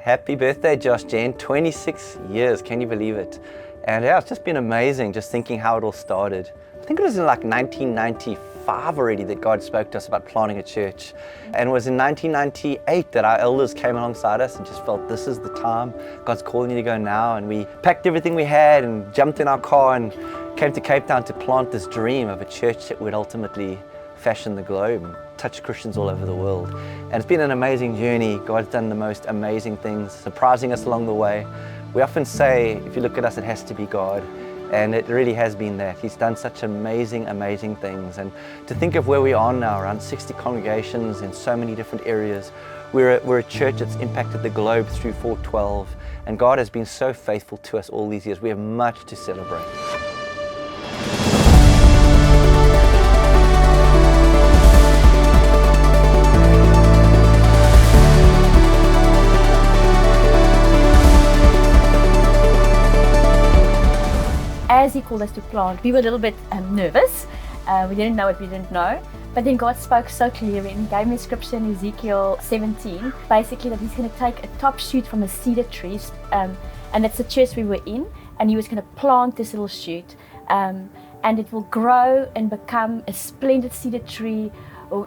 Happy birthday, JoshGen. 26 years, can you believe it? And yeah, it's just been amazing just thinking how it all started. I think it was in like 1995 already that God spoke to us about planting a church. And it was in 1998 that our elders came alongside us and just felt this is the time. God's calling you to go now. And we packed everything we had and jumped in our car and came to Cape Town to plant this dream of a church that would ultimately fashion the globe and touch Christians all over the world. And it's been an amazing journey. God's done the most amazing things, surprising us along the way. We often say, if you look at us, it has to be God. And it really has been that. He's done such amazing, amazing things. And to think of where we are now, around 60 congregations in so many different areas. We're a church that's impacted the globe through 412. And God has been so faithful to us all these years. We have much to celebrate. As He called us to plant, we were a little bit nervous. We didn't know what we didn't know. But then God spoke so clearly and gave me a scripture in Ezekiel 17, basically that He's going to take a top shoot from a cedar tree, and that's the church we were in, and He was going to plant this little shoot, and it will grow and become a splendid cedar tree.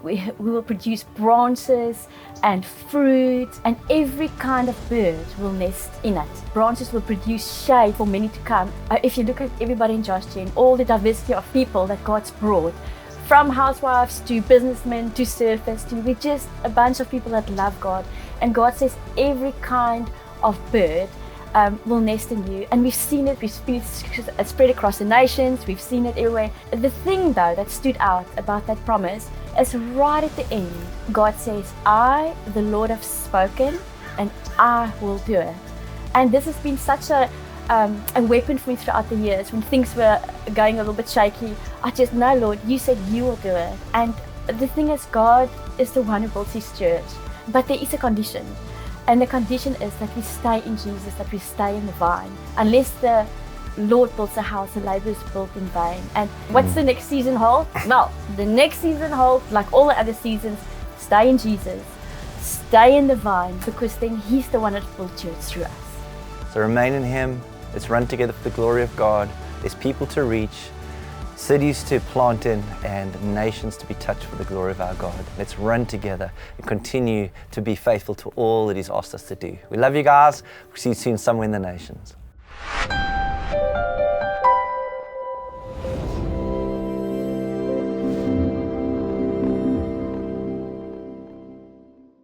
We will produce branches and fruit, and every kind of bird will nest in it. Branches will produce shade for many to come. If you look at everybody in JoshGen, all the diversity of people that God's brought, from housewives to businessmen to surfers, we're just a bunch of people that love God. And God says every kind of bird will nest in you. And we've seen it, it's spread across the nations, we've seen it everywhere. The thing though that stood out about that promise is right at the end, God says, I, the Lord, have spoken and I will do it. And this has been such a weapon for me throughout the years. When things were going a little bit shaky, I just know, Lord, you said you will do it. And the thing is, God is the one who builds His church. But there is a condition. And the condition is that we stay in Jesus, that we stay in the vine. Unless the Lord builds a house, the labor is built in vain. And what's the next season hold? Well, the next season holds, like all the other seasons, stay in Jesus, stay in the vine, because then He's the one that builds church through us. So remain in Him. Let's run together for the glory of God. There's people to reach, cities to plant in, and nations to be touched for the glory of our God. Let's run together and continue to be faithful to all that He's asked us to do. We love you guys. We'll see you soon somewhere in the nations.